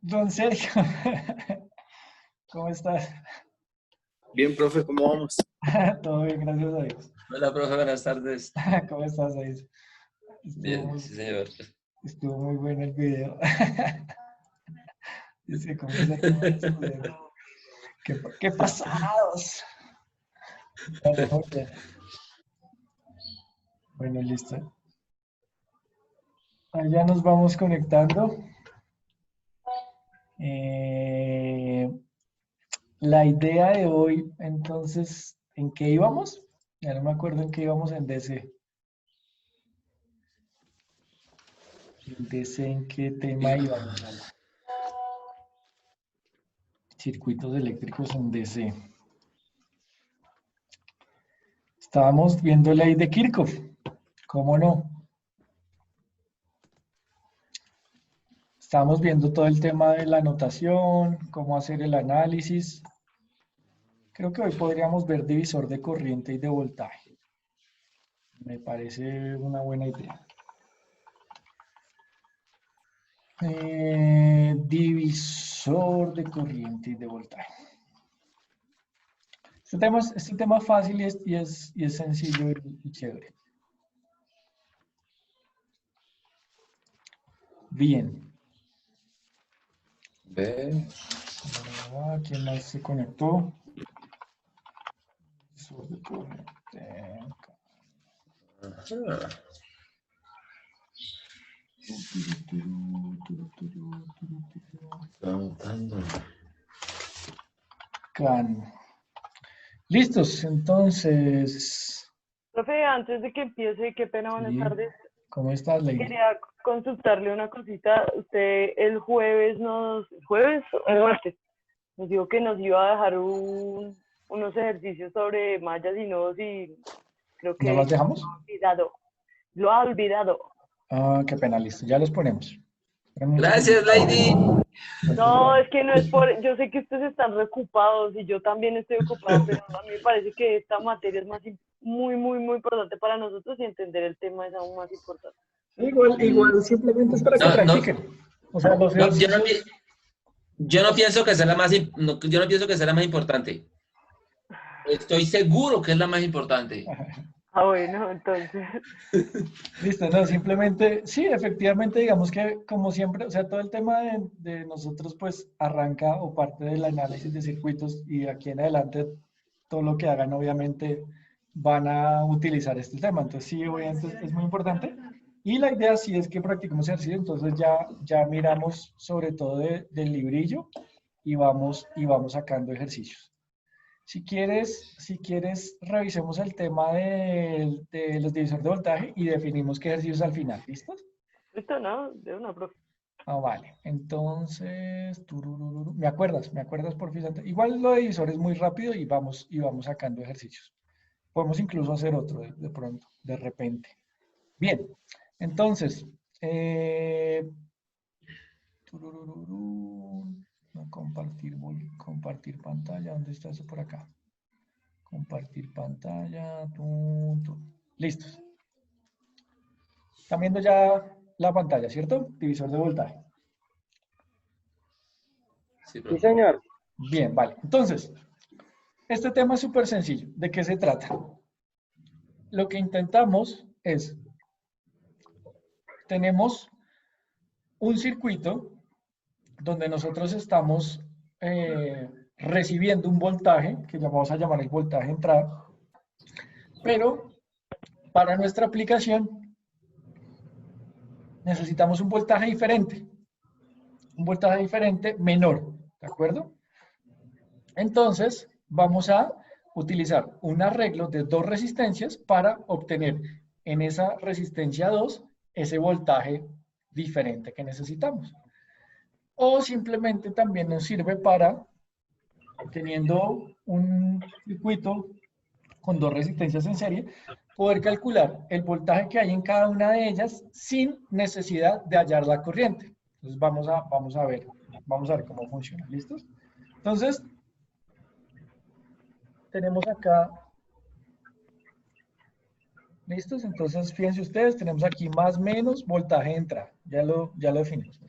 Don Sergio, ¿cómo estás? Bien, profe, ¿cómo vamos? Todo bien, gracias a Dios. Hola, profe, buenas tardes. ¿Cómo estás, Ais? Estuvo Bien, muy, sí, señor. estuvo muy bueno el video. Dice, comienza todo estudiando. ¿Qué pasados? Bueno, muy bien. Bueno, listo. Allá nos vamos conectando. Eh, la idea de hoy, entonces, ¿en qué íbamos? Ya no me acuerdo en qué íbamos en DC. En DC, ¿en qué tema íbamos? Circuitos eléctricos en DC. Estábamos viendo la ley de Kirchhoff, ¿cómo no? Estábamos viendo todo el tema de la notación, cómo hacer el análisis. Creo que hoy podríamos ver divisor de corriente y de voltaje. Me parece una buena idea. Divisor de corriente y de voltaje. Este tema es fácil y es sencillo y chévere. Bien. Ve. ¿Quién más se conectó? Divisor de corriente. Ajá. Preguntando. Can. Listos, entonces. Profe, antes de que empiece, qué pena, buenas Sí. tardes. ¿Cómo estás, Lady? Quería consultarle una cosita. Usted el jueves ¿jueves o el martes? Nos dijo que nos iba a dejar unos ejercicios sobre mallas y nodos y creo ¿No que las dejamos? lo ha olvidado. Ah, qué pena, listo. Ya los ponemos. Espérame un Gracias, segundito. Lady. No, es que no es por, yo sé que ustedes están reocupados y yo también estoy ocupada, pero a mí me parece que esta materia es muy, muy, muy importante para nosotros y entender el tema es aún más importante. Igual, simplemente es para que No, no, practiquen. O sea, los no, ejercicios. yo no pienso que sea yo no pienso que sea la más importante. Estoy seguro que es la más importante. Ah, bueno, entonces, Listo, no, simplemente, sí, efectivamente, digamos que como siempre, o sea, todo el tema de nosotros pues arranca o parte del análisis de circuitos y de aquí en adelante todo lo que hagan obviamente van a utilizar este tema. Entonces sí, obviamente es muy importante. Y la idea sí es que practiquemos ejercicio, entonces ya miramos sobre todo del librillo y vamos sacando ejercicios. Si quieres, revisemos el tema de los divisores de voltaje y definimos qué ejercicios al final. ¿Listos? listo, ¿no? De una, profe. Ah, vale. Entonces, me acuerdas por fin. Igual lo de divisor es muy rápido y vamos sacando ejercicios. Podemos incluso hacer otro de pronto, de repente. Bien, entonces, turururú, no compartir, compartir pantalla. ¿Dónde está eso por acá? Compartir pantalla. Listos. Están viendo ya la pantalla, ¿cierto? Divisor de voltaje. Sí, Sí, profe. señor. Bien, vale. Entonces, este tema es súper sencillo. ¿De qué se trata? Lo que intentamos es, tenemos un circuito donde nosotros estamos recibiendo un voltaje, que vamos a llamar el voltaje entrada, pero para nuestra aplicación necesitamos un voltaje diferente menor, ¿de acuerdo? Entonces, vamos a utilizar un arreglo de dos resistencias para obtener en esa resistencia 2 ese voltaje diferente que necesitamos. O simplemente también nos sirve para, teniendo un circuito con dos resistencias en serie, poder calcular el voltaje que hay en cada una de ellas sin necesidad de hallar la corriente. Entonces vamos a ver cómo funciona. ¿Listos? Entonces, tenemos acá, ¿listos? Entonces, fíjense ustedes, tenemos aquí más menos voltaje de entrada. Ya lo definimos.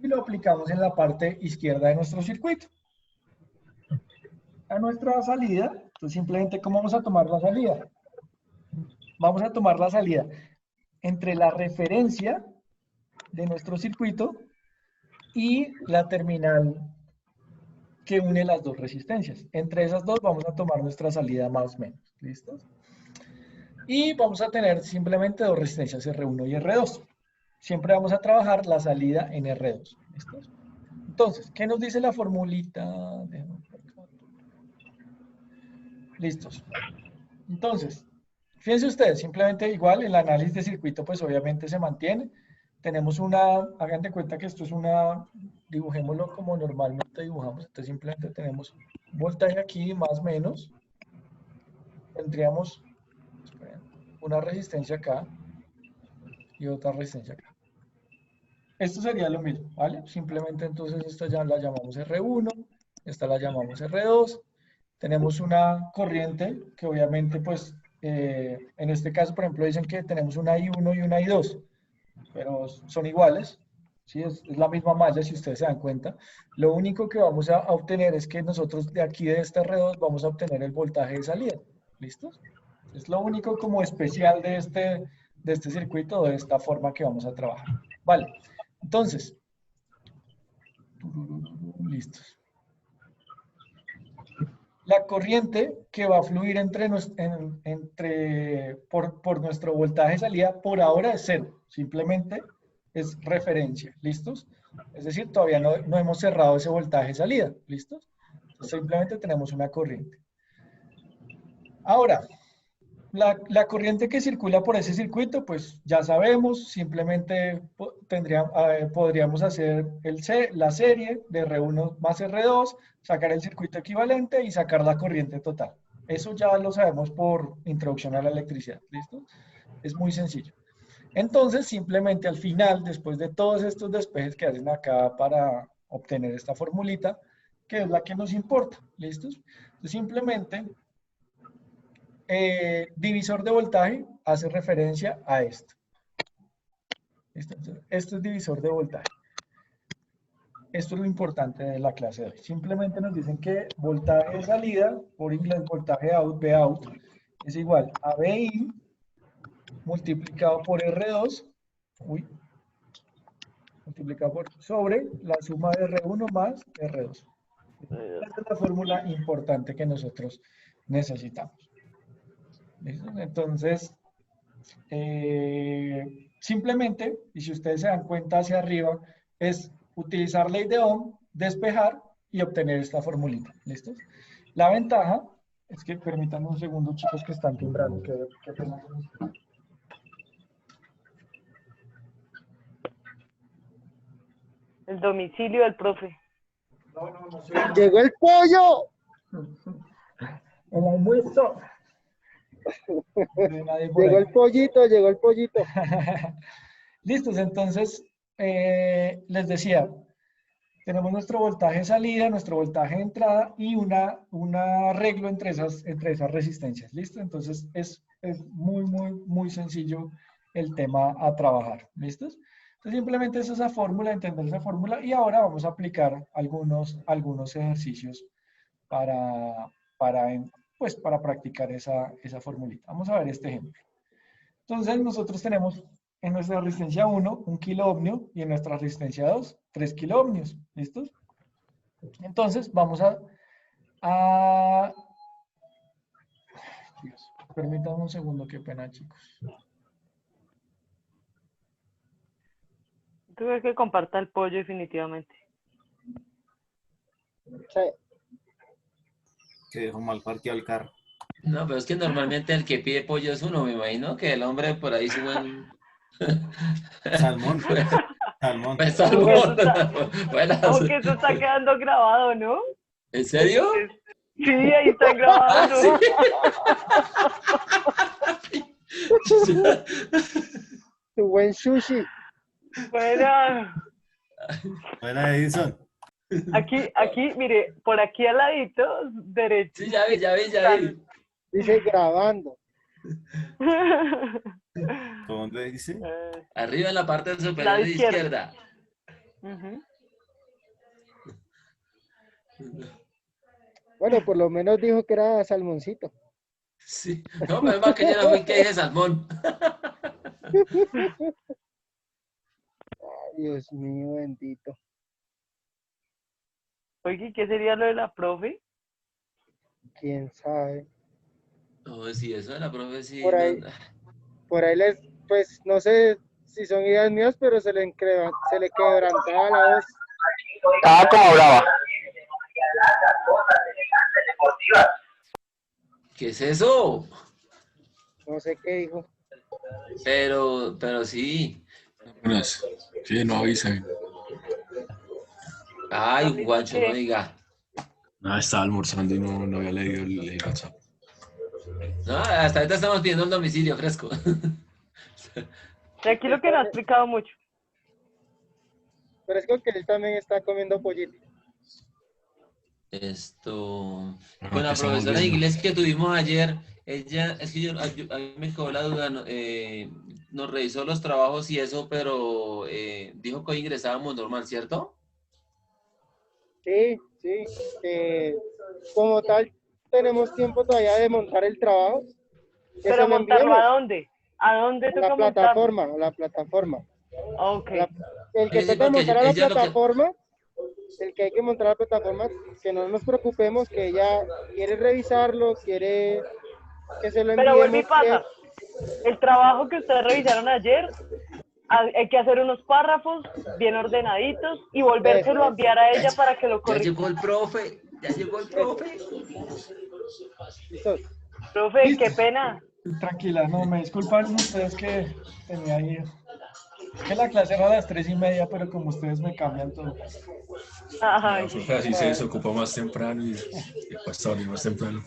y lo aplicamos en la parte izquierda de nuestro circuito. A nuestra salida, entonces simplemente, ¿cómo vamos a tomar la salida? Vamos a tomar la salida entre la referencia de nuestro circuito y la terminal que une las dos resistencias. Entre esas dos vamos a tomar nuestra salida más o menos. ¿Listos? Y vamos a tener simplemente dos resistencias, R1 y R2. Siempre vamos a trabajar la salida en R2. ¿Listos? Entonces, ¿qué nos dice la formulita? Listos. Entonces, fíjense ustedes, simplemente igual el análisis de circuito pues obviamente se mantiene. Tenemos una, hagan de cuenta que esto es una, dibujémoslo como normalmente dibujamos, entonces simplemente tenemos voltaje aquí más o menos. Tendríamos una resistencia acá y otra resistencia acá. Esto sería lo mismo, ¿vale? Simplemente entonces esta ya la llamamos R1, esta la llamamos R2. Tenemos una corriente que obviamente pues en este caso por ejemplo dicen que tenemos una I1 y una I2, pero son iguales, ¿sí? Es la misma malla si ustedes se dan cuenta. Lo único que vamos a obtener es que nosotros de aquí de esta R2 vamos a obtener el voltaje de salida, ¿listos? Es lo único como especial de este circuito, de esta forma que vamos a trabajar. Vale, entonces, listos. La corriente que va a fluir por nuestro voltaje de salida por ahora es cero, simplemente es referencia, ¿listos? Es decir, todavía no hemos cerrado ese voltaje de salida, ¿listos? Entonces, simplemente tenemos una corriente. Ahora, la corriente que circula por ese circuito, pues ya sabemos, simplemente podríamos hacer la serie de R1 más R2, sacar el circuito equivalente y sacar la corriente total. Eso ya lo sabemos por introducción a la electricidad, ¿listo? Es muy sencillo. Entonces, simplemente al final, después de todos estos despejes que hacen acá para obtener esta formulita, que es la que nos importa, ¿listos? Entonces, simplemente divisor de voltaje hace referencia a esto. Esto es divisor de voltaje. Esto es lo importante de la clase de hoy. Simplemente nos dicen que voltaje de salida, por inglés voltaje out, Vout, es igual a VI multiplicado por R2, multiplicado por sobre la suma de R1 más R2. Esta es la fórmula importante que nosotros necesitamos. ¿Listo? Entonces, simplemente, y si ustedes se dan cuenta hacia arriba, es utilizar ley de Ohm, despejar y obtener esta formulita. ¿Listos? La ventaja es que, permítanme un segundo, chicos, que están timbrando. ¿Qué pena? El domicilio del profe. No sé. ¡Llegó el pollo! El almuerzo. Llegó el pollito, llegó el pollito. Listos, entonces les decía, tenemos nuestro voltaje de salida, nuestro voltaje de entrada y un arreglo entre esas resistencias. ¿Listo? Entonces es muy sencillo el tema a trabajar. ¿Listos? Entonces simplemente es esa fórmula, entender esa fórmula y ahora vamos a aplicar algunos ejercicios para practicar esa formulita. Vamos a ver este ejemplo. Entonces nosotros tenemos en nuestra resistencia 1 1 kiloohmio y en nuestra resistencia 2 3 kiloohmios. ¿Listos? Entonces vamos Dios, permítanme un segundo, qué pena, chicos. Tú ves que comparta el pollo definitivamente. Sí. Que dejó mal parqueado el carro. No, pero es que normalmente el que pide pollo es uno, me imagino que el hombre por ahí sube un... Salmón. Salmón. Pues, salmón. Buenas. Aunque eso está quedando grabado, ¿no? ¿En serio? Sí, ahí está grabado. Tu buen sushi. Buena. Buena, Edison. Aquí, mire, por aquí al ladito, derecho. Sí, ya vi. Dice grabando. ¿Dónde dice? Arriba en la parte La superior izquierda. izquierda. Bueno, por lo menos dijo que era salmoncito. Sí. No, menos mal que yo no fui el que dije salmón. Ay, Dios mío, bendito. Oye, ¿qué sería lo de la profe? ¿Quién sabe? No, sí, eso de la profe sí. Por ahí, por ahí les, pues no sé si son ideas mías, pero se le quebrantaba la voz. Estaba como brava. ¿Qué es eso? No sé qué dijo. Pero sí. Buenas. Sí, no avisan. Ay, guacho, no diga. Nada, estaba almorzando y no había leído el WhatsApp. No, hasta ahorita estamos pidiendo un domicilio fresco. Tranquilo que no ha explicado mucho. Pero es que él también está comiendo pollito. Esto. Bueno, Con la ¿qué estamos profesora de viendo? inglés que tuvimos ayer, ella, es que a mí me quedó la duda, nos revisó los trabajos y eso, pero dijo que hoy ingresábamos normal, ¿cierto? Sí, sí. Como tal, tenemos tiempo todavía de montar el trabajo. Que Pero se lo montarlo enviemos ¿a dónde? ¿A dónde a toca la montarlo? plataforma, a la plataforma. Ok. El que Sí, sí, toca porque montar a la ella lo que. plataforma, el que hay que montar a la plataforma, que no nos preocupemos, que ella quiere revisarlo, quiere que se lo Pero vuelve y enviemos bien. pasa. El trabajo que ustedes revisaron ayer, hay que hacer unos párrafos bien ordenaditos y volvérselo a Eso. enviar a Ya, ella para que lo ya corrija. llegó el profe, ya llegó el profe. Listo. Profe, qué Listo. pena. Tranquila, no, me disculpan ustedes que tenía ahí. Es que la clase era a las 3:30, pero como ustedes me cambian todo. No, Ay, profe, así se desocupa más temprano y cuesta dormir más temprano.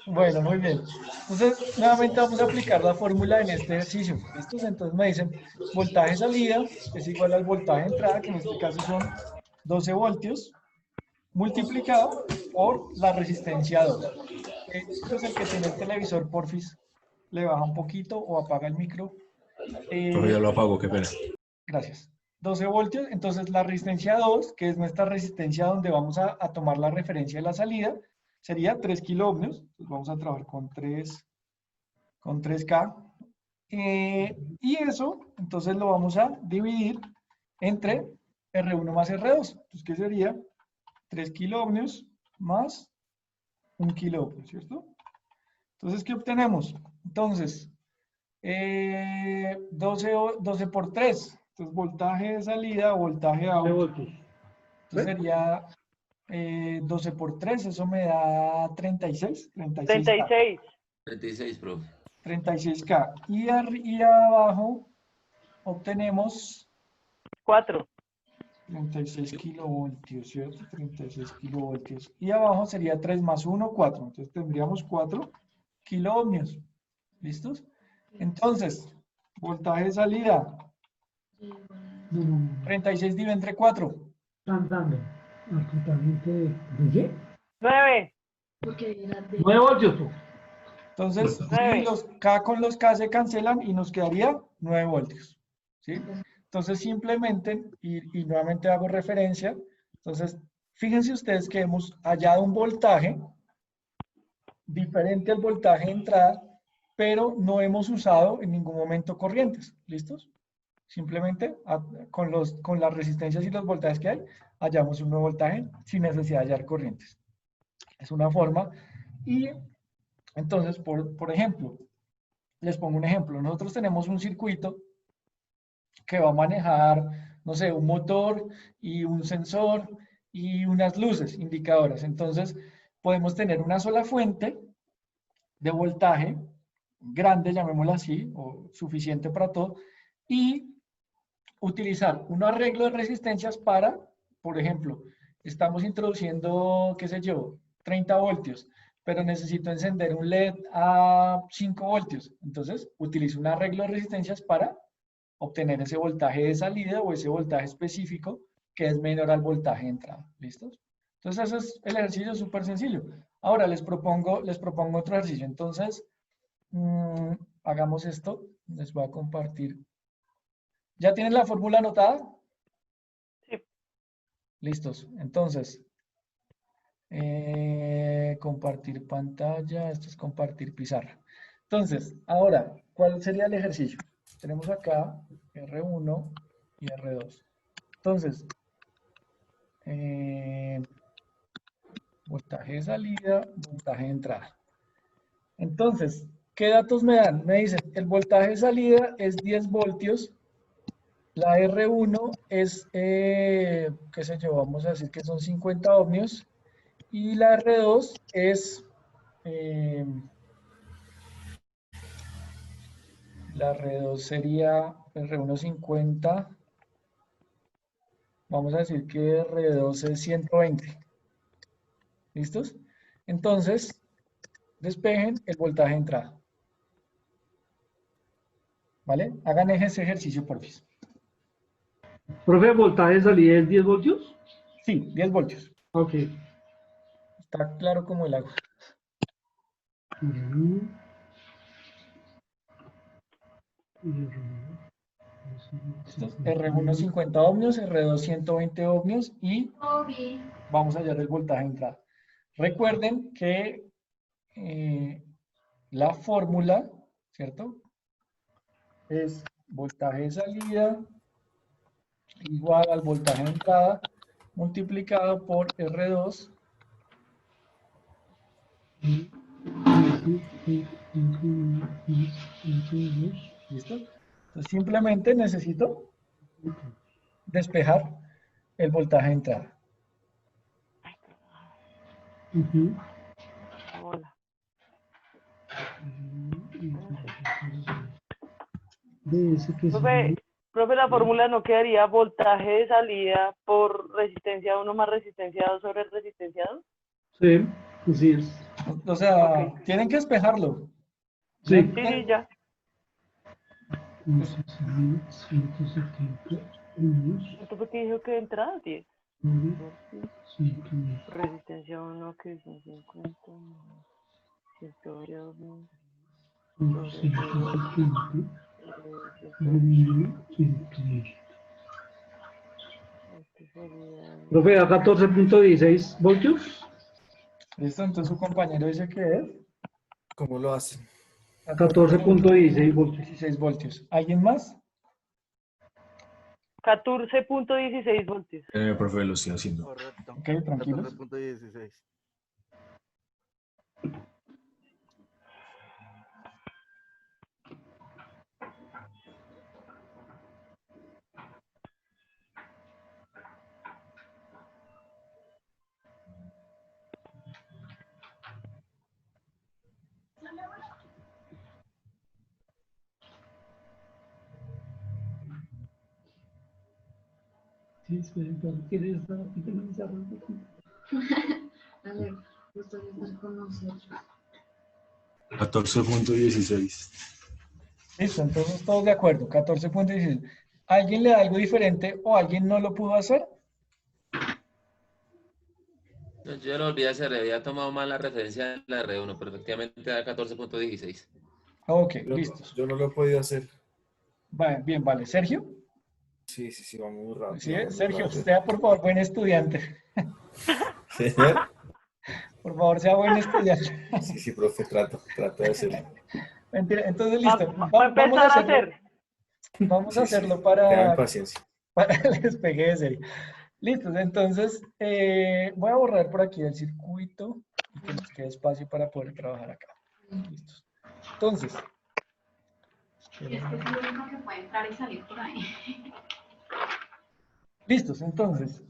Bueno, muy bien. Entonces, nuevamente vamos a aplicar la fórmula en este ejercicio. ¿Listos? Entonces me dicen, voltaje salida es igual al voltaje entrada, que en este caso son 12 voltios, multiplicado por la resistencia 2. Pues el que tiene el televisor, porfis, le baja un poquito o apaga el micro. Profe, ya Eh, lo apago, qué pena. Gracias. 12 voltios, entonces la resistencia 2, que es nuestra resistencia donde vamos a tomar la referencia de la salida, sería 3 kiloohmios. Entonces vamos a trabajar con 3K. Y eso, entonces lo vamos a dividir entre R1 más R2. Entonces, ¿qué sería? 3 kiloohmios más 1 kiloohmio, ¿cierto? Entonces, ¿qué obtenemos? Entonces, 12 por 3. Entonces, voltaje de salida o voltaje out. Entonces sería 12 por 3, eso me da 36, 36K. 36. 36, profe. 36K. Y abajo obtenemos 4. 36 kilovoltios, ¿cierto? 36 kilovoltios. Y abajo sería 3 más 1, 4. Entonces tendríamos 4 kiloohmios. ¿Listos? Entonces, voltaje de salida. 36 dividido entre 4. Cantando absolutamente de 9. 9 voltios. Entonces, si 9. los K con los K se cancelan y nos quedaría 9 voltios. ¿Sí? Entonces, simplemente, y nuevamente hago referencia, entonces, fíjense ustedes que hemos hallado un voltaje diferente al voltaje de entrada, pero no hemos usado en ningún momento corrientes. ¿Listos? Simplemente con las resistencias y los voltajes que hay, hallamos un nuevo voltaje sin necesidad de hallar corrientes. Es una forma. Y entonces, por ejemplo, les pongo un ejemplo. Nosotros tenemos un circuito que va a manejar, no sé, un motor y un sensor y unas luces indicadoras. Entonces, podemos tener una sola fuente de voltaje grande, llamémosla así, o suficiente para todo, y utilizar un arreglo de resistencias para, por ejemplo, estamos introduciendo, qué sé yo, 30 voltios, pero necesito encender un LED a 5 voltios. Entonces, utilizo un arreglo de resistencias para obtener ese voltaje de salida o ese voltaje específico que es menor al voltaje de entrada. ¿Listos? Entonces, ese es el ejercicio súper sencillo. Ahora les propongo otro ejercicio. Entonces, hagamos esto. Les voy a compartir. ¿Ya tienen la fórmula anotada? Sí. Listos. Entonces, Compartir pantalla, esto es compartir pizarra. Entonces, ahora, ¿cuál sería el ejercicio? Tenemos acá R1 y R2. Entonces, voltaje de salida, voltaje de entrada. Entonces, ¿qué datos me dan? Me dicen, el voltaje de salida es 10 voltios, la R1 es, qué sé yo, vamos a decir que son 50 ohmios, y la R2 es, la R2 sería R1 50, vamos a decir que R2 es 120. ¿Listos? Entonces, despejen el voltaje de entrada. ¿Vale? Hagan ese ejercicio, por favor. Profe, voltaje de salida es 10 voltios. Sí, 10 voltios. Ok. Está claro como el agua. ¿Listos? R1 50 ohmios, R2 120 ohmios y vamos a hallar el voltaje de entrada. Recuerden que la fórmula, ¿cierto? Es voltaje de salida igual al voltaje de entrada multiplicado por R2. ¿Listo? Entonces simplemente necesito despejar el voltaje de entrada. Hola. Profe, la fórmula no quedaría voltaje de salida por resistencia 1 más resistencia 2 sobre resistencia 2. Sí, así es. O sea, Ok. tienen que despejarlo. Sí. Sí, sí, ya. ¿Esto fue que dijo que de entrada? 10. Resistencia 1 que son 50. 120. Profe, a 14.16 voltios. ¿Listo? Entonces su compañero dice que es ¿Cómo lo hacen? 14.16 voltios. 16 voltios. ¿Alguien más? 14.16 voltios. Profe, lo estoy haciendo. Correcto. Ok, tranquilos. 14.16. Sí, ¿quieres estar aquí también? A ver, gustaría estar con nosotros. 14.16. Listo, entonces todos de acuerdo. 14.16. ¿Alguien le da algo diferente o alguien no lo pudo hacer? No, yo lo olvidé hacer, había tomado mal la referencia de la R1, pero efectivamente da 14.16. Ok, listos. Yo no lo he podido hacer. Vale, bien, vale. ¿Sergio? Sí, vamos muy rápido. Sí, vamos muy Sergio, rápido. sea por favor buen estudiante. Señor. Por favor, sea buen estudiante. Sí, profe, trato de hacerlo. Mentira, entonces listo. Va a empezar a hacer. Vamos a hacerlo Tengan para paciencia. el despegue de serie. Listos, entonces voy a borrar por aquí el circuito y que nos quede espacio para poder trabajar acá. Listos. Entonces. Es que es lo único que puede entrar y salir por ahí. Listos, entonces.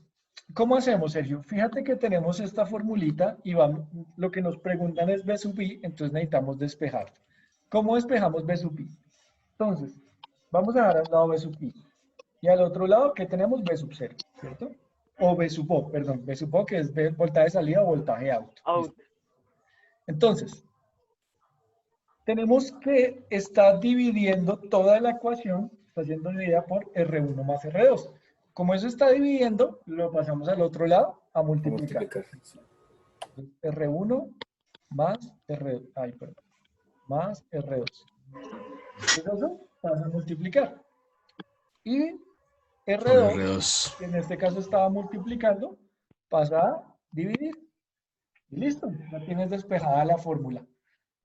¿Cómo hacemos, Sergio? Fíjate que tenemos esta formulita y vamos, lo que nos preguntan es B sub I, entonces necesitamos despejar. ¿Cómo despejamos B sub I? Entonces, vamos a dejar a un lado B sub I. Y al otro lado, ¿qué tenemos? B sub 0, ¿cierto? O B sub O, perdón, B sub O, que es voltaje de salida o voltaje out. Out. Entonces, tenemos que estar dividiendo toda la ecuación, está siendo dividida por R1 más R2. Como eso está dividiendo, lo pasamos al otro lado a multiplicar. R1 más R2, más R2. Eso pasa a multiplicar. Y R2, R2. que en este caso estaba multiplicando, pasa a dividir. Y listo, ya tienes despejada la fórmula.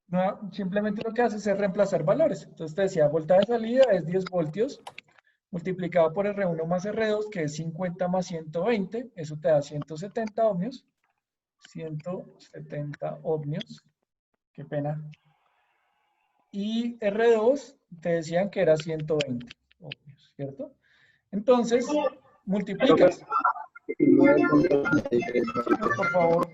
No, simplemente lo que haces es reemplazar valores. Entonces te decía, voltaje de salida es 10 voltios multiplicado por R1 más R2, que es 50 más 120, eso te da 170 ohmios. 170 ohmios, qué pena. Y R2 te decían que era 120 ohmios, ¿cierto? Entonces, multiplicas. Por favor,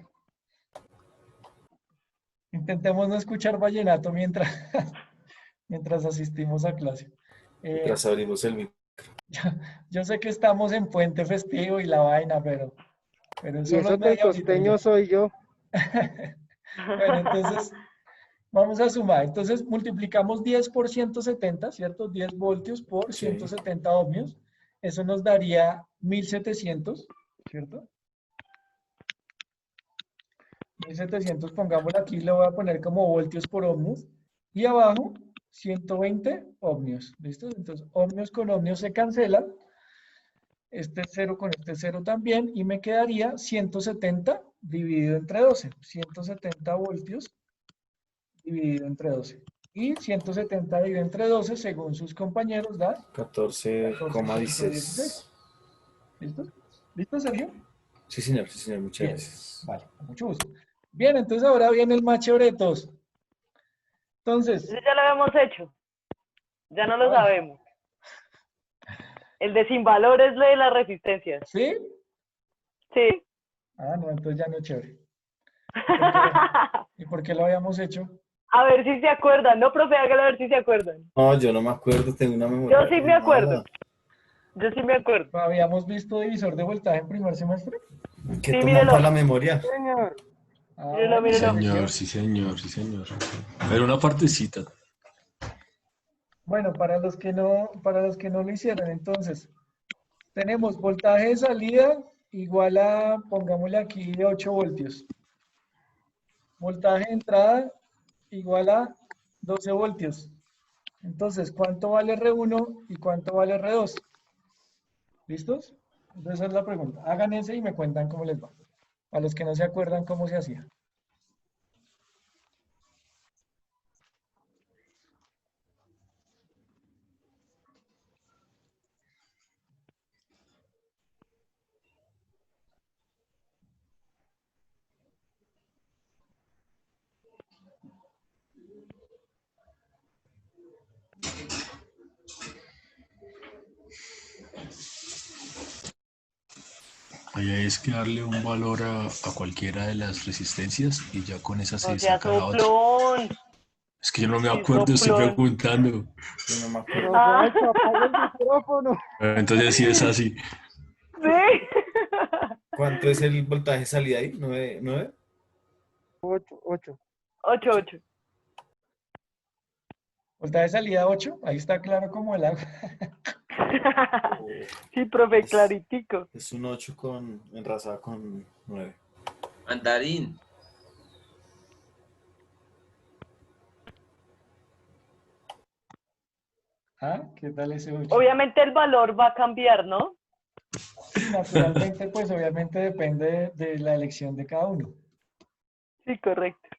intentemos no escuchar vallenato mientras asistimos a clase. Mientras abrimos el micro. Yo sé que estamos en puente festivo y la vaina, pero Y solo eso es que el media horita y ya. costeño soy yo. Bueno, entonces vamos a sumar. Entonces multiplicamos 10 por 170, ¿cierto? 10 voltios por Sí. 170 ohmios. Eso nos daría 1700, ¿cierto? 1700, pongámoslo aquí, lo voy a poner como voltios por ohmios. Y abajo, 120 ohmios. ¿Listo? Entonces, ohmios con ohmios se cancelan. Este 0 con este 0 también. Y me quedaría 170 dividido entre 12. 170 voltios dividido entre 12. Y 170 dividido entre 12, según sus compañeros, da 14,16. ¿Listo? ¿Listo, Sergio? Sí, señor, muchas Bien. gracias. Vale, con mucho gusto. Bien, entonces ahora viene el machoretos. Entonces, Eso ya lo habíamos hecho. Ya no lo Ay. sabemos. El de sin valor es de las resistencias. ¿sí? Sí. Ah, no, entonces ya no es chévere. ¿Y por qué lo habíamos hecho? A ver si se acuerdan. No, profe, hágalo a ver si se acuerdan. No, yo no me acuerdo, tengo una memoria. Yo sí me acuerdo. Yo sí me acuerdo. ¿Habíamos visto divisor de voltaje en primer semestre? ¿Qué Sí, toman mírelo. para la memoria? Señor, Ah, Mírelo, bueno, mírelo. Señor, sí, señor, sí, señor. Pero una partecita. Bueno, para los que no lo hicieron, entonces, tenemos voltaje de salida igual a, pongámosle aquí, 8 voltios. Voltaje de entrada igual a 12 voltios. Entonces, ¿cuánto vale R1 y cuánto vale R2? ¿Listos? Entonces, esa es la pregunta. Hagan ese y me cuentan cómo les va. A los que no se acuerdan cómo se hacía. Ahí es que darle un valor a cualquiera de las resistencias y ya con esa No se sea saca la otra. soplón. Es que yo no me Sí, acuerdo, estoy soplón. preguntando. Yo no me acuerdo. pero Juancho, apaga el micrófono. Entonces sí es así. Sí. ¿Cuánto es el voltaje de salida ahí? ¿9? 8. 8. Voltaje de salida 8. Ahí está claro como el agua. Sí, profe, Es- claritico. Es un 8 enrasado con 9. Mandarín. ¿Ah? ¿Qué tal ese 8? Obviamente el valor va a cambiar, ¿no? Sí, naturalmente, pues obviamente depende de la elección de cada uno. Sí, correcto.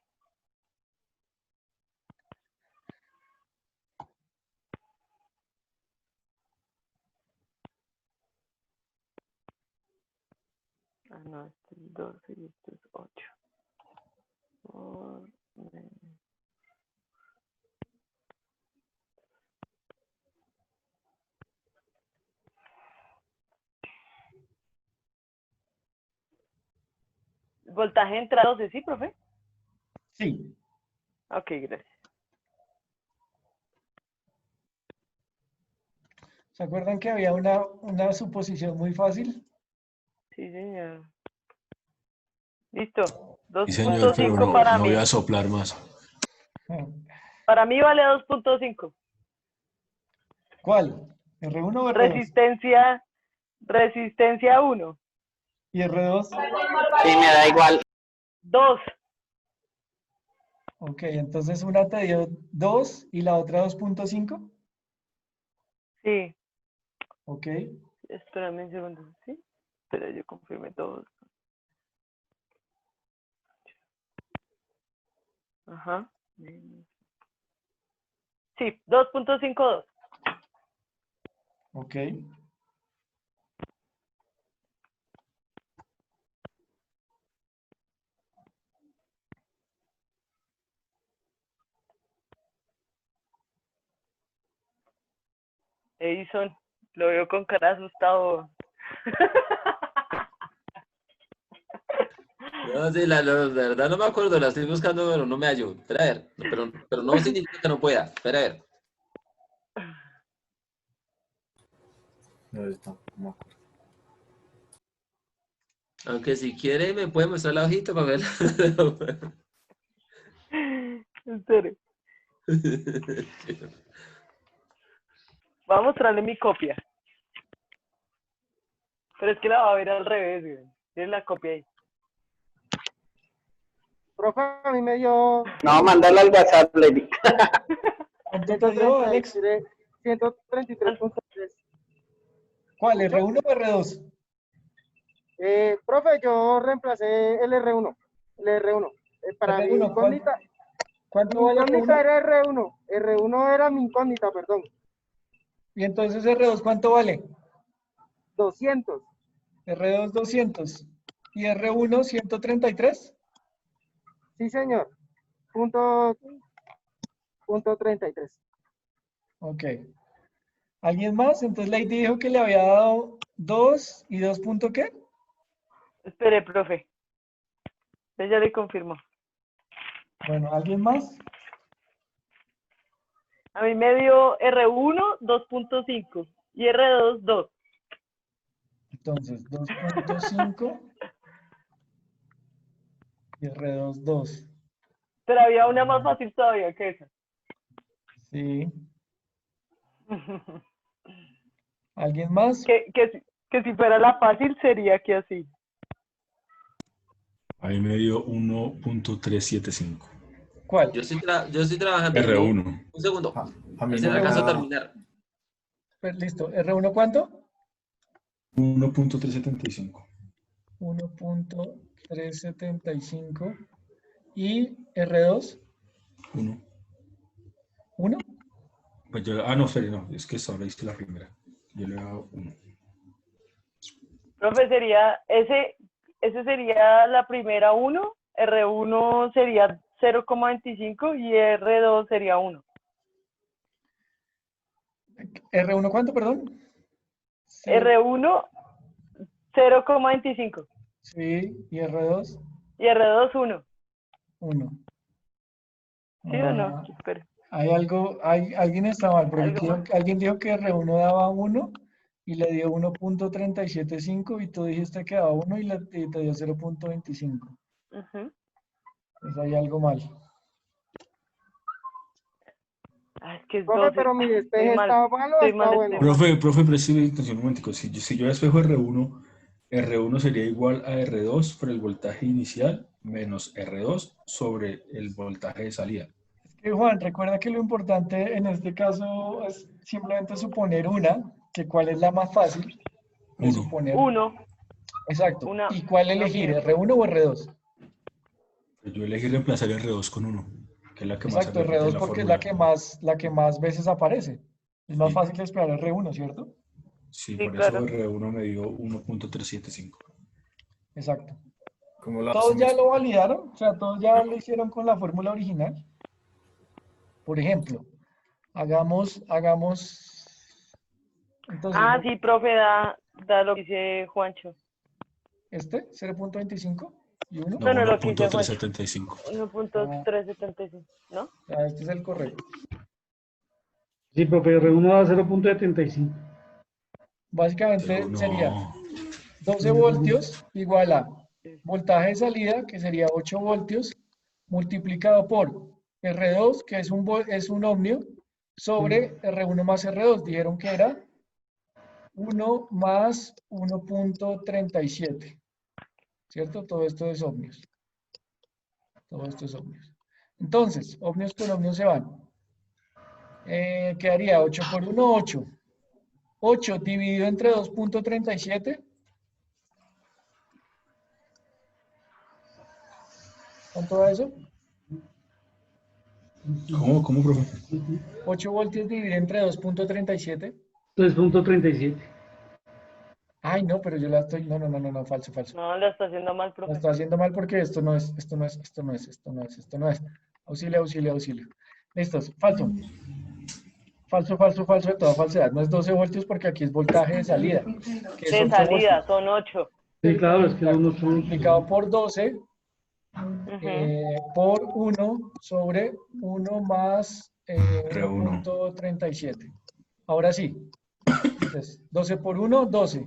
Ah, no, este es 12 y este es 8. Voltaje entra 12, ¿sí, profe? Sí. Ok, gracias. ¿Se acuerdan que había una suposición muy fácil? Sí, señor. Listo. Sí, señor, pero 2.5 no, para no mí. voy a soplar más. Para mí vale 2.5. ¿Cuál? ¿R1 o R2? Resistencia 1. ¿Y R2? Sí, me da igual. 2. Ok, entonces una te dio 2 y la otra 2.5. Sí. Ok. Espérame un segundo, ¿sí? Espera, yo confirmé todo. Ajá. Sí, 2.52. Ok. Edison, lo veo con cara asustado. No, sí, de verdad no me acuerdo, la estoy buscando, pero no me hallo. Espera a ver, no, pero no significa que no pueda. Espera a ver. No, yo tampoco me acuerdo. Aunque si quiere me puede mostrar la hojita para verla. En serio. Voy a mostrarle mi copia. Pero es que la va a ver al revés, güey. Tiene la copia ahí. Profe, a mí me dio No, mándala al WhatsApp, Lady. ¿Cuánto te dio, Alex? 133.3. ¿Cuál? ¿R1 o R2? Profe, yo reemplacé el R1. El R1. Para mi R1, incógnita. ¿cuánto Mi vale incógnita R1? era R1. R1 era mi incógnita, perdón. Y entonces R2, ¿cuánto vale? 200. R2, 200. ¿Y R1, 133? Sí, señor. Punto 33. Ok. ¿Alguien más? Entonces Lady dijo que le había dado 2 y 2 punto ¿qué? Espere, profe. Ya le confirmó. Bueno, ¿alguien más? A mí me dio R1 2.5 y R2 2. Entonces, 2.5 y R2, 2. Pero había una más fácil todavía que esa. Sí. ¿Alguien más? Que si fuera la fácil sería que así. Ahí me dio 1.375. ¿Cuál? Yo estoy trabajando. R1. Un segundo. A mí Si no no me alcanzo a da terminar. Pues listo. ¿R1 cuánto? 1.375. 1.375. ¿Y R2? 1. 1. Pues yo, no, espere, no, es que solo hice la primera. Yo le he dado 1. Profe, sería ese sería la primera 1, R1 sería 0.25 y R2 sería 1. ¿R1 cuánto, perdón? R1 0.25 Sí, y R2, y R2 1. 1. ¿Sí o no? Espera. Hay algo, alguien está mal, porque alguien dijo que R1 daba 1 y le dio 1.375 y tú dijiste que daba 1 y te dio 0.25. Uh-huh. Pues hay algo mal. Es que es Profe, 12. pero mi despeje está malo o está bueno. Profe, présteme atención un momentico. Si yo despejo R1 sería igual a R2 por el voltaje inicial menos R2 sobre el voltaje de salida. Es que Juan, recuerda que lo importante en este caso es simplemente suponer que cuál es la más fácil de 1. suponer. 1. Exacto. ¿Y cuál elegir, R1 o R2? Pues yo elegí reemplazar R2 con 1, que es la que más se Exacto, repite en R2 la porque es fórmula. la que más veces aparece. Es más Sí. fácil de esperar R1, ¿cierto? Sí, Sí, por claro. eso R1 me dio 1.375. Exacto. ¿Cómo lo ¿Todos ya hacemos? lo validaron? O sea, ¿todos ya lo hicieron con la fórmula original? Por ejemplo, hagamos, entonces, Sí, profe, da lo que dice Juancho. 0.25 y 1. No, No, lo que dice Juancho. 1.375. 1.375, ¿no? Este es el correcto. Sí, profe, R1 da 0.75. Básicamente Pero sería no. 12 voltios igual a voltaje de salida, que sería 8 voltios, multiplicado por R2, que es un ohmio, sobre R1 más R2. Dijeron que era 1 más 1.37. ¿Cierto? Todo esto es ohmios. Todo esto es ohmios. Entonces, ohmios con ohmios se van. Quedaría 8 por 1, 8. 8 dividido entre 2.37. ¿Cuánto da eso? ¿Cómo, profe? 8 voltios dividido entre 2.37. 3.37. Ay, no, pero yo la estoy... No, falso. No, la está haciendo mal, La profe. estoy haciendo mal porque esto no es. Auxilio. Listos, falso. Falso de toda falsedad. No es 12 voltios porque aquí es voltaje de salida, que es De 8 salida, voltios. son 8. Sí, claro, es que uno Multiplicado por 12 por 1 sobre 1 más R1. 1.37. Ahora sí. Entonces, 12 por 1, 12.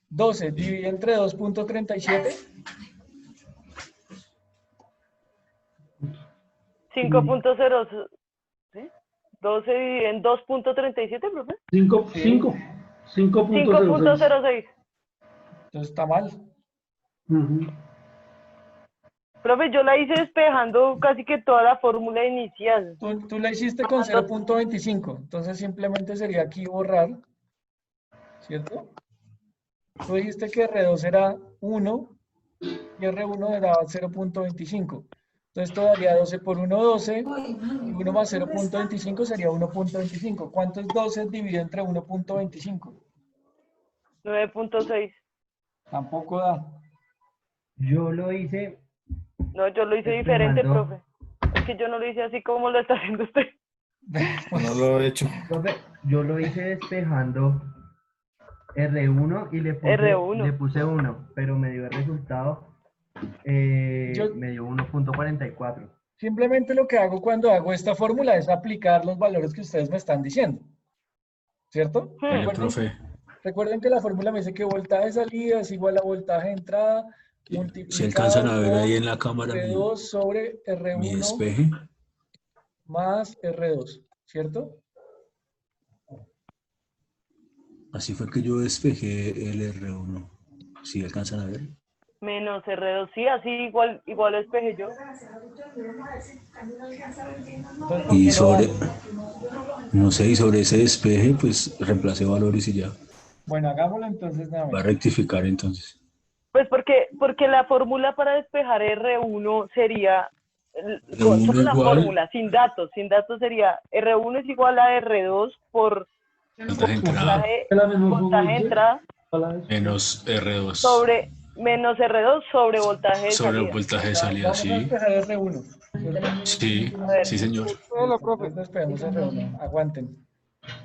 12 dividido entre 2.37. 5.0. ¿Sí? 12 dividido en 2.37, profe. 5.06. 5.06. Entonces está mal. Profe, yo la hice despejando casi que toda la fórmula inicial. Tú la hiciste con 0.25. Entonces simplemente sería aquí borrar. ¿Cierto? Tú dijiste que R2 era 1 y R1 era 0.25. Entonces esto daría 12 por 1, 12. Y 1 más 0.25 sería 1.25. ¿Cuánto es 12 dividido entre 1.25? 9.6. Tampoco da. Yo lo hice. No, yo lo hice despejando. diferente, profe. Es que yo no lo hice así como lo está haciendo usted. No lo he hecho. Profe, yo lo hice despejando R1 y R1. le puse 1, pero me dio el resultado, me dio 1.44. Simplemente lo que hago cuando hago esta fórmula es aplicar los valores que ustedes me están diciendo. ¿Cierto? Recuerden que la fórmula me dice que voltaje de salida es igual a voltaje de entrada multiplicado Si alcanzan a ver por ahí en la cámara R2 sobre mi R1 despeje. más R2, ¿cierto? Así fue que yo despejé el R1. ¿Sí alcanzan a ver? Menos R2, sí, así igual lo despejé yo. Y sobre, no sé, y sobre ese despeje, pues reemplacé valores y ya. Bueno, hagámoslo entonces Va a nuevamente. rectificar entonces. Pues porque la fórmula para despejar R1 sería, R1 solo la igual- fórmula, sin datos sería R1 es igual a R2 por Voltaje de entrada voltaje de entrada menos R2 sobre menos R2 sobre voltaje de sobre el salida. voltaje de salida, Vamos a sí. despejar R1, ¿cierto? Sí, A ver. sí, señor. Entonces despejamos R1, aguanten.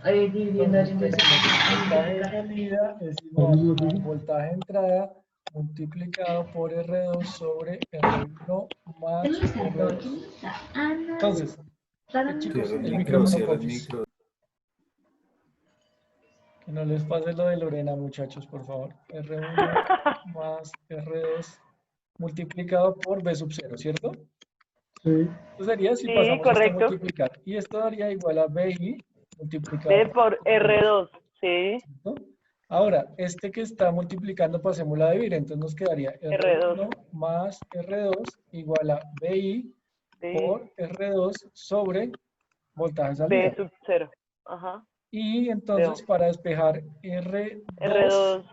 Entonces tenemos voltaje de salida es igual a voltaje de entrada multiplicado por R2 sobre R1 más R2. Entonces, chicos, Cierra el micrófono, cierra el porfis. micro. Que no les pase lo de Lorena, muchachos, por favor. R1 más R2 multiplicado por B sub 0, ¿cierto? Sí. Esto sería si Sí, pasamos correcto. esto a multiplicar. Y esto daría igual a BI multiplicado B por R2, sí. ¿no? Ahora, este que está multiplicando, pasémoslo a dividir, entonces nos quedaría R1 más R2 igual a BI por R2 sobre voltaje de salida. B sub 0. Ajá. Y entonces para despejar R2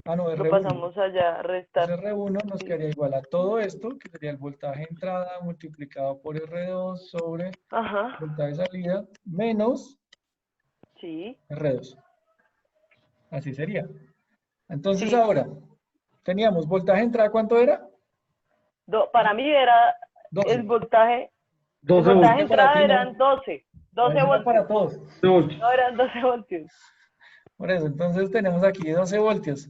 no, lo R1. pasamos allá, restar. Entonces R1 nos quedaría igual a todo esto, que sería el voltaje de entrada multiplicado por R2 sobre voltaje de salida, menos R2. Así sería. Entonces ahora, teníamos voltaje de entrada, ¿cuánto era? Para mí era 12. el voltaje. 12 el voltaje de voltios. entrada eran 12. 12 voltios. Para todos. No, eran 12 voltios. Por eso, entonces tenemos aquí 12 voltios.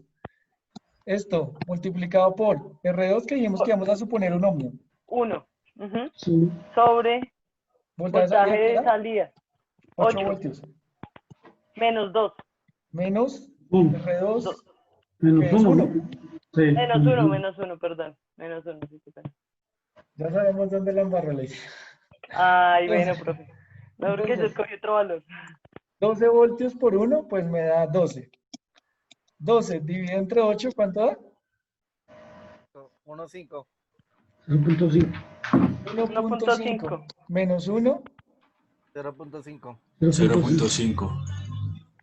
Esto multiplicado por R2, que dijimos que íbamos a suponer un ohmio. 1. Sí. Sobre voltaje de salida. 8 voltios. Menos 2. Menos 1. R2. Menos 1. Sí. Menos 1, perdón. Menos 1. Ya sabemos dónde la embarró, Ley. Ay, bueno, profe. No, porque yo escogí otro valor. 12 voltios por 1, pues me da 12. 12 dividido entre 8, ¿cuánto da? 1.5. 0.5. 1.5 menos 1. 0.5. 0.5.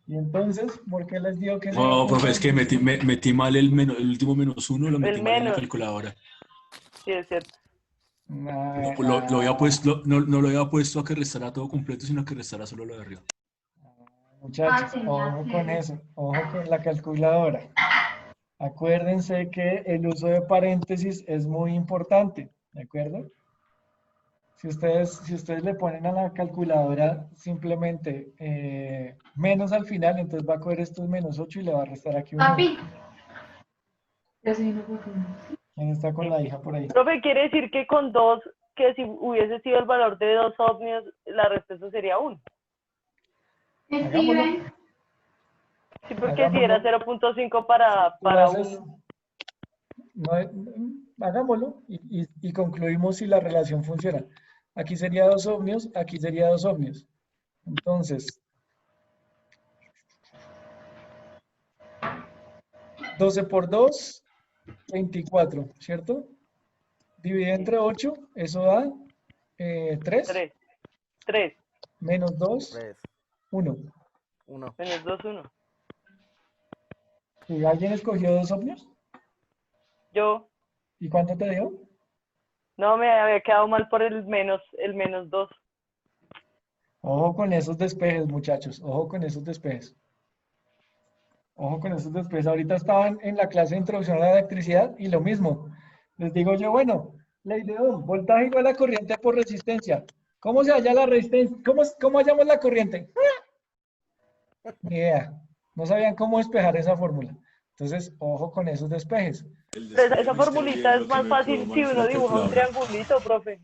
Y entonces, ¿por qué les digo que No, profe, es que metí mal el último menos 1, lo metí mal en la calculadora. Sí, es cierto. Lo había puesto, no lo había puesto a que restara todo completo, sino a que restara solo lo de arriba. Muchachos, ojo con eso, ojo con la calculadora. Acuérdense que el uso de paréntesis es muy importante, ¿de acuerdo? Si ustedes le ponen a la calculadora simplemente menos al final, entonces va a coger estos -8 y le va a restar aquí un 1. Papi. ¿Quién está con la hija por ahí? Profe, quiere decir que con 2, que si hubiese sido el valor de 2 ovnios, la respuesta sería 1. Hagámoslo. Sí, porque si era 0.5 para 1. Hagámoslo y concluimos si la relación funciona. Aquí sería 2 ohmios, aquí sería 2 ohmios. Entonces, 12 por 2, 24, ¿cierto? Divide entre 8, eso da 3. 3. Menos 2, 1. Menos 2, 1. ¿Y alguien escogió 2 ohmios? Yo. ¿Y cuánto te dio? No, me había quedado mal por el menos 2. Ojo con esos despejes, muchachos. Ojo con esos despejes. Ojo con esos despejes. Ahorita estaban en la clase de introducción a la electricidad y lo mismo. Les digo yo, bueno, ley de Ohm, voltaje igual a corriente por resistencia. ¿Cómo se halla la resistencia? ¿Cómo hallamos la corriente? Ni idea. No sabían cómo despejar esa fórmula. Entonces, ojo con esos despejes. Esa formulita es más fácil si uno dibuja un triangulito, profe.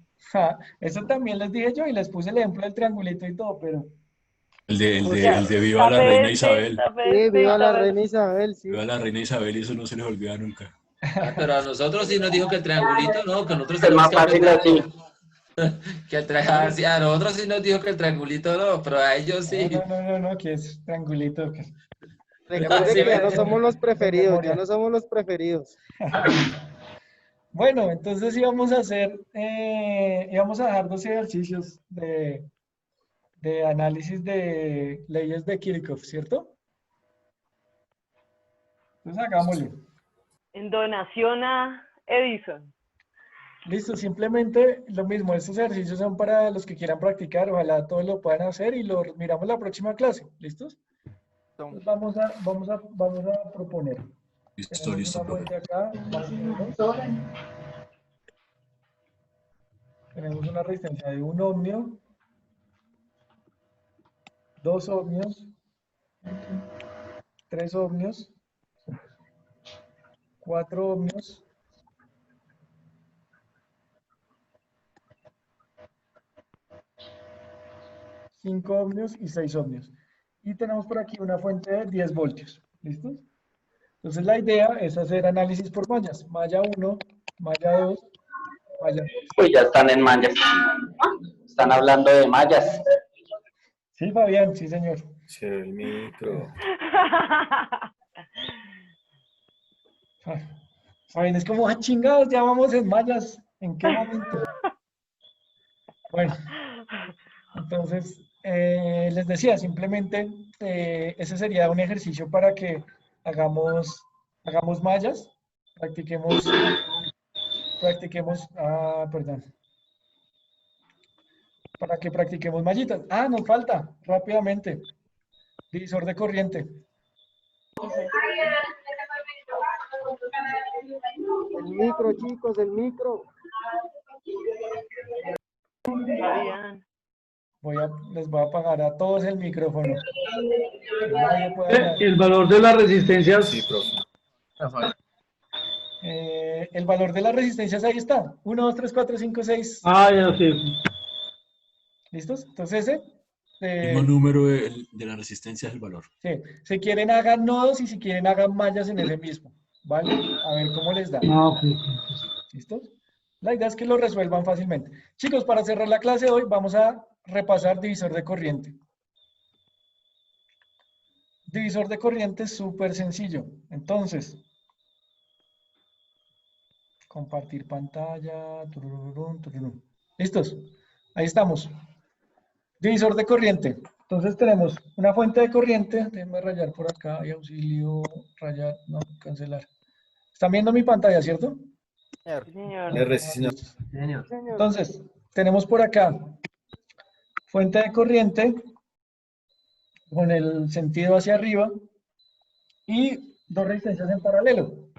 Eso también les dije yo y les puse el ejemplo del triangulito y todo, pero... El de Viva la Reina Isabel. Sí, viva la Reina Isabel, sí. Viva la Reina Isabel y eso no se les olvida nunca. Pero a nosotros sí nos dijo que el triangulito no, que nosotros Es más que fácil así. Que a nosotros sí nos dijo que el triangulito no, pero a ellos sí. No, que es triangulito. Que... Recuerde que ya no somos los preferidos, ya no somos los preferidos. Bueno, entonces íbamos a hacer, íbamos a dejar 2 ejercicios de análisis de leyes de Kirchhoff, ¿cierto? Entonces hagámoslo. En donación a Edison. Listo, simplemente lo mismo, estos ejercicios son para los que quieran practicar, ojalá todos lo puedan hacer y lo miramos la próxima clase, ¿listos? Entonces vamos a proponer. Listo, profe. Acá, tenemos una resistencia de 1 ohmio, 2 ohmios, 3 ohmios, 4 ohmios, 5 ohmios y 6 ohmios. Y tenemos por aquí una fuente de 10 voltios. ¿Listos? Entonces la idea es hacer análisis por mallas. Malla 1, malla 2, malla 3. Pues ya están en mallas. Están hablando de mallas. Sí, Fabián, sí, señor. Sí, el micro. Fabián, es como, chingados, ya vamos en mallas. ¿En qué momento? Bueno, entonces, les decía, simplemente ese sería un ejercicio para que hagamos mallas, practiquemos, para que practiquemos mallitas. Nos falta, rápidamente, divisor de corriente. El micro, chicos, el micro. Les voy a apagar a todos el micrófono. El valor de las resistencias. Sí, profe. El valor de las resistencias ahí está. 1, 2, 3, 4, 5, 6. Ya sí. ¿Listos? Entonces ese. El mismo número de la resistencia es el valor. Sí. Si quieren hagan nodos y si quieren hagan mallas en ese mismo. ¿Vale? A ver cómo les da. Okay. ¿Listos? La idea es que lo resuelvan fácilmente. Chicos, para cerrar la clase de hoy vamos a repasar divisor de corriente. Divisor de corriente es súper sencillo. Entonces, compartir pantalla. ¿Listos? Ahí estamos. Divisor de corriente. Entonces tenemos una fuente de corriente. Déjenme rayar por acá y auxilio, rayar, no, cancelar. ¿Están viendo mi pantalla, cierto? Señor. R, sí, señor. Señor. Entonces, tenemos por acá fuente de corriente con el sentido hacia arriba y dos resistencias en paralelo.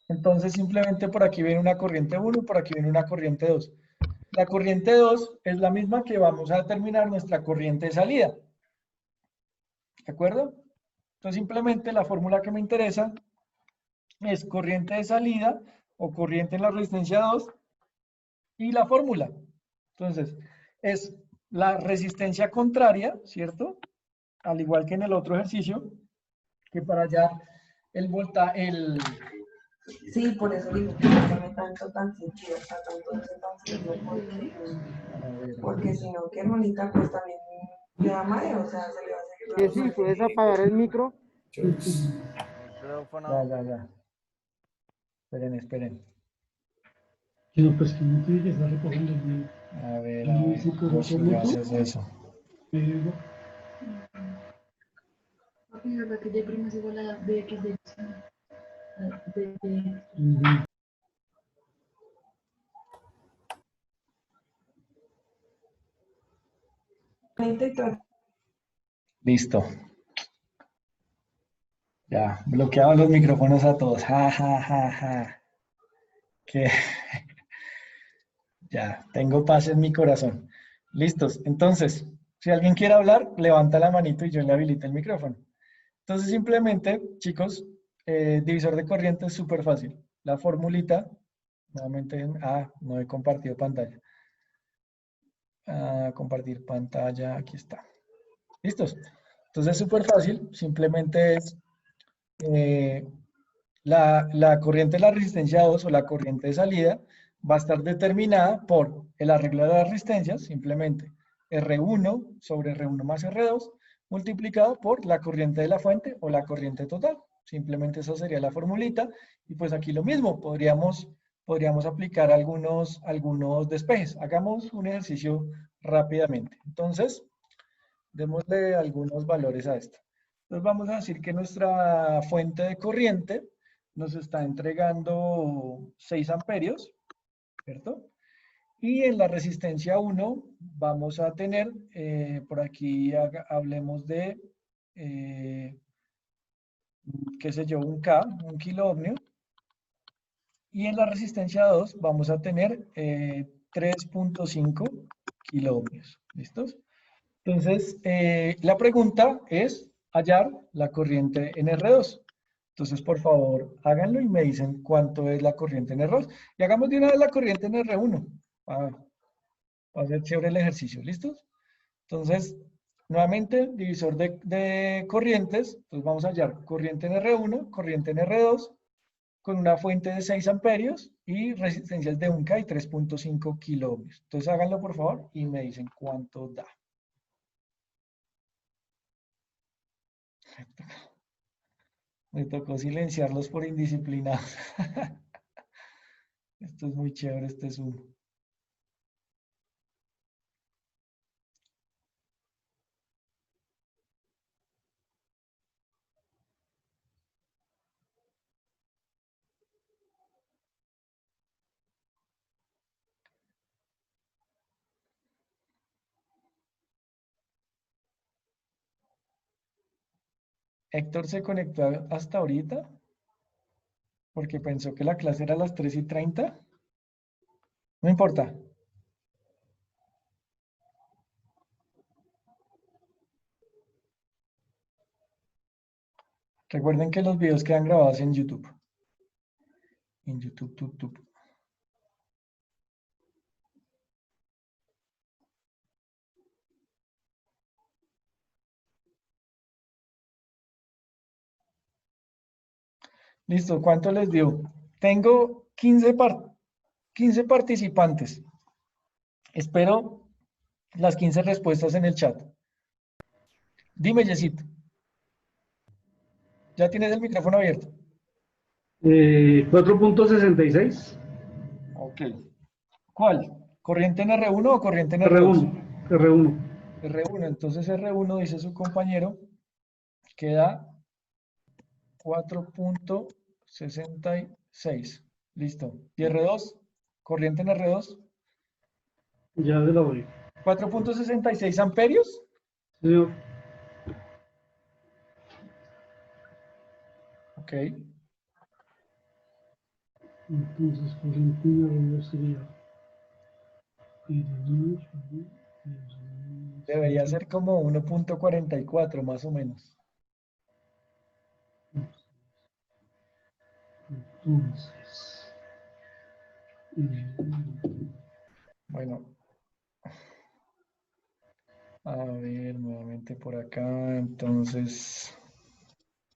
Entonces, simplemente por aquí viene una corriente 1, por aquí viene una corriente 2. La corriente 2 es la misma que vamos a determinar nuestra corriente de salida. ¿De acuerdo? Entonces, simplemente la fórmula que me interesa es corriente de salida o corriente en la resistencia 2 y la fórmula. Entonces, es la resistencia contraria, ¿cierto? Al igual que en el otro ejercicio, que para allá el Sí, por eso digo que no tiene tan sentido, o sea, tan sentido, porque si no, que Mónica pues también le da mareo, o sea, se le va a seguir. Que sí, ¿puedes apagar el micro? Ya. Esperen. No, pues que no tiene que estar recogiendo el video. A ver, ¿cómo se hace eso? Papi, ¿verdad que Y' es igual a dx de x? Listo. Ya, bloqueaban los micrófonos a todos. Ja, ja, ja, ja. Que ya, tengo paz en mi corazón. Listos. Entonces, si alguien quiere hablar, levanta la manito y yo le habilito el micrófono. Entonces, simplemente, chicos, divisor de corriente es súper fácil. La formulita, nuevamente, no he compartido pantalla. Compartir pantalla, aquí está. ¿Listos? Entonces, es súper fácil. Simplemente es la corriente de la resistencia 2 o la corriente de salida va a estar determinada por el arreglo de las resistencias, simplemente R1 sobre R1 más R2, multiplicado por la corriente de la fuente o la corriente total. Simplemente esa sería la formulita. Y pues aquí lo mismo, podríamos aplicar algunos despejes. Hagamos un ejercicio rápidamente. Entonces, démosle algunos valores a esto. Entonces vamos a decir que nuestra fuente de corriente nos está entregando 6 amperios, ¿cierto? Y en la resistencia 1 vamos a tener, por aquí hablemos de, qué sé yo, un kilo ohmio. Y en la resistencia 2 vamos a tener 3.5 kilo ohmios. ¿Listos? Entonces, la pregunta es hallar la corriente en R2. Entonces, por favor, háganlo y me dicen cuánto es la corriente en R2. Y hagamos de una vez la corriente en R1. Va a ser chévere el ejercicio. ¿Listos? Entonces, nuevamente, divisor de corrientes. Entonces, vamos a hallar corriente en R1, corriente en R2, con una fuente de 6 amperios y resistencias de 1K y 3.5 kilo ohmios. Entonces, háganlo, por favor, y me dicen cuánto da. Me tocó silenciarlos por indisciplinados. Esto es muy chévere, este Zoom. Héctor se conectó hasta ahorita porque pensó que la clase era a las 3:30. No importa. Recuerden que los videos quedan grabados en YouTube. En YouTube. Listo, ¿cuánto les dio? Tengo 15 participantes. Espero las 15 respuestas en el chat. Dime, Yesito. ¿Ya tienes el micrófono abierto? 4.66. Ok. ¿Cuál? ¿Corriente en R1 o corriente en R2? R1. R1. Entonces R1, dice su compañero, que da 4.66. Listo. ¿Y R2? ¿Corriente en R2? Ya se lo voy. 4.66 amperios. Sí, Ok. entonces, corriente de R2 sería. Debería ser como 1.44 más o menos. Entonces. Bueno. A ver, nuevamente por acá. Entonces,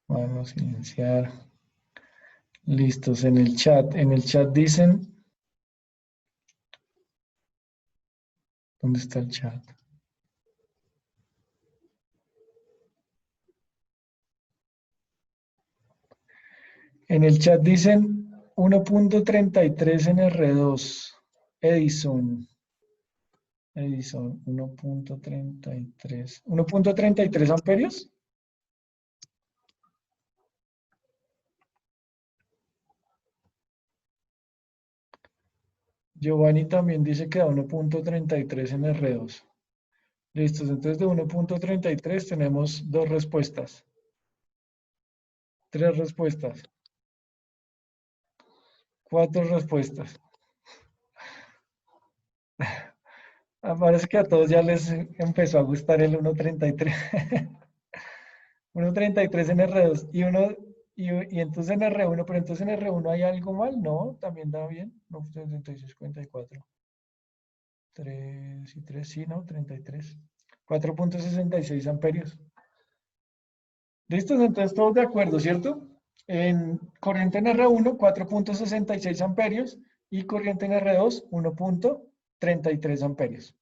vamos a iniciar. Listos en el chat. En el chat dicen. ¿Dónde está el chat? En el chat dicen 1.33 en R2. Edison. Edison, 1.33. ¿1.33 amperios? Giovanni también dice que da 1.33 en R2. Listos, entonces de 1.33 tenemos 2 respuestas. 3 respuestas. 4 respuestas. Parece que a todos ya les empezó a gustar el 1.33. 1.33 en R2 y entonces en R1, pero entonces en R1 hay algo mal, no, también da bien. No, 36.54. 3 y 3, sí, no, 33. 4.66 amperios. ¿Listos? Entonces todos de acuerdo, ¿cierto? En corriente en R1, 4.66 amperios y corriente en R2, 1.33 amperios.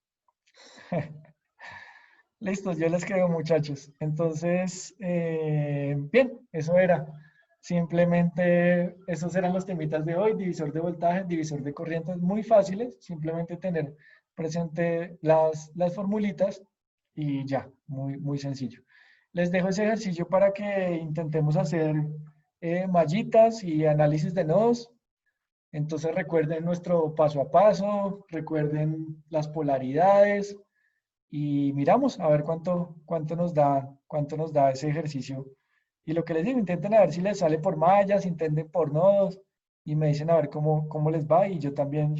Listos, yo les creo, muchachos. Entonces, bien, eso era. Simplemente, esos eran los temitas de hoy, divisor de voltaje, divisor de corrientes, muy fáciles. Simplemente tener presente las formulitas y ya, muy sencillo. Les dejo ese ejercicio para que intentemos hacer mallitas y análisis de nodos. Entonces recuerden nuestro paso a paso, recuerden las polaridades y miramos a ver cuánto nos da ese ejercicio. Y lo que les digo, intenten a ver si les sale por mallas, intenten por nodos y me dicen a ver cómo les va y yo también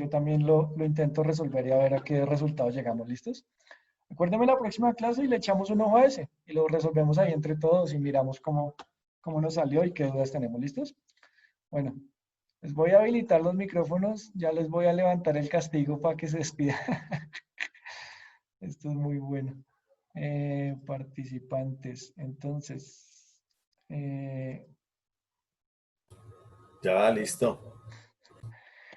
lo intento resolver y a ver a qué resultados llegamos. ¿Listos? Acuérdenme la próxima clase y le echamos un ojo a ese y lo resolvemos ahí entre todos y miramos cómo nos salió y qué dudas tenemos. ¿Listos? Bueno, les voy a habilitar los micrófonos, ya les voy a levantar el castigo para que se despida. Esto es muy bueno. Participantes, entonces. Ya, listo.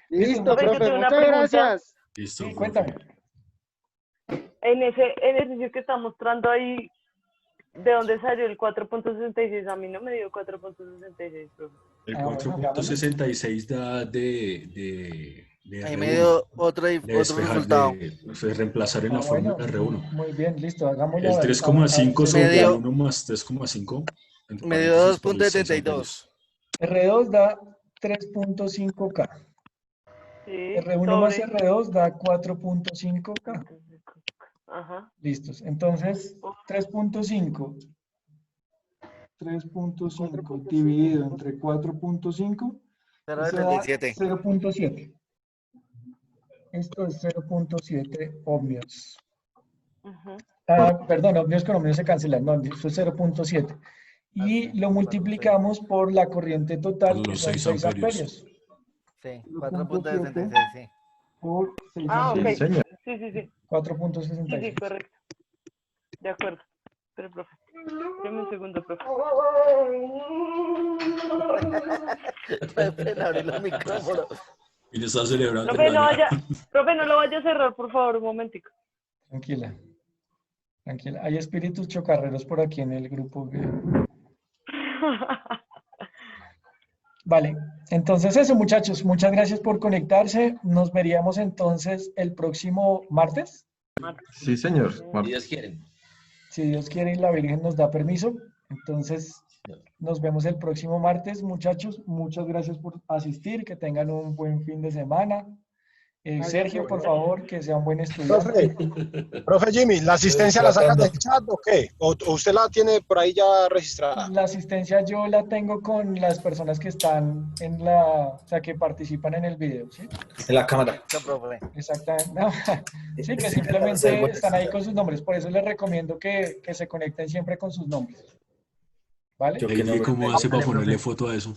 Listo, Profe, yo profe, tengo una muchas pregunta. gracias. Listo, Sí, profe. cuéntame. En ese ejercicio que está mostrando ahí, ¿de dónde salió el 4.66? A mí no me dio 4.66, profe. El Ah, bueno, hagámoslo. 4.66 da de Ahí R1. me dio otro resultado. De reemplazar en la Ah, fórmula bueno, R1. muy bien, listo, hagámoslo El a ver 3,5 si Me sobre dio- 1 más 3,5 entre Me dio paréntesis por el 6 2.72. amperios. R2 da 3.5K. Sí, R1 más sobre. R2 da 4.5K. Ajá. Listos. Entonces, 3.5 dividido entre 4.5, eso da 0.77. 0.7. Esto es 0.7 ohmios. Perdón, ohmios con ohmios se cancelan. No, esto es 0.7. Y lo multiplicamos por la corriente total, Por que los son 6 6 amperios. amperios. Sí, 4.7 4.66, sí. por 6 Ah, ok. amperios. Sí. Sí, 4.66. correcto. De acuerdo. Pero, profe, deme un segundo, profe. Profe, le abrí los micrófonos. Y le está celebrando. Profe, no lo vaya a cerrar, por favor, un momentico. Tranquila. Tranquila. Hay espíritus chocarreros por aquí en el grupo. Vale. Entonces eso, muchachos. Muchas gracias por conectarse. Nos veríamos entonces el próximo martes. Sí, señor. Si Dios quiere. Si Dios quiere y la Virgen nos da permiso. Entonces, Nos vemos el próximo martes, muchachos. Muchas gracias por asistir. Que tengan un buen fin de semana. Sergio, por favor, que sea un buen estudiante. Profe Jimmy, ¿la asistencia la sacas del chat o qué? ¿O usted la tiene por ahí ya registrada? La asistencia yo la tengo con las personas que están en la, o sea, que participan en el video, ¿sí? En la cámara. Exactamente. No, sí, que simplemente están ahí con sus nombres. Por eso les recomiendo que se conecten siempre con sus nombres. ¿Vale? Yo que no cómo hace para ponerle foto a eso.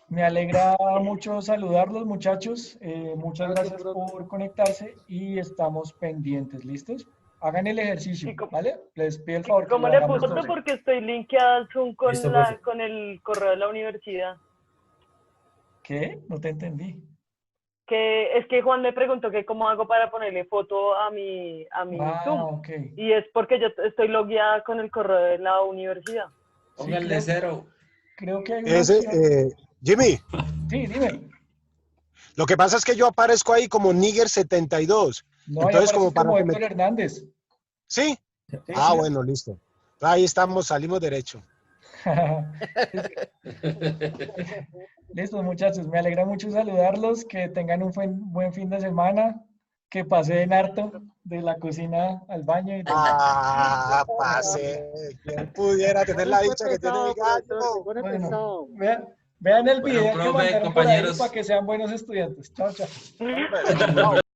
Me alegra mucho saludarlos, muchachos. Muchas gracias por conectarse y estamos pendientes. ¿Listos? Hagan el ejercicio, ¿vale? Les pido el favor. ¿Cómo le puso? Porque estoy linkeada al Zoom con, Listo, con el correo de la universidad. ¿Qué? No te entendí. Que es que Juan me preguntó que cómo hago para ponerle foto a mi Zoom. Okay. Y es porque yo estoy logueada con el correo de la universidad. Póngale cero. Creo que hay Jimmy. Sí, dime. Lo que pasa es que yo aparezco ahí como Níger72. No, entonces como para como que Héctor Hernández. ¿Sí? Sí, bueno, listo. Ahí estamos, salimos derecho. Listo, muchachos. Me alegra mucho saludarlos. Que tengan un buen fin de semana. Que pasen harto de la cocina al baño. Pase. ¿Quién pudiera tener la dicha que tiene mi gallo? Bueno, vean el video que profe, mandaron por ahí compañeros. para que sean buenos estudiantes. Chao, chao.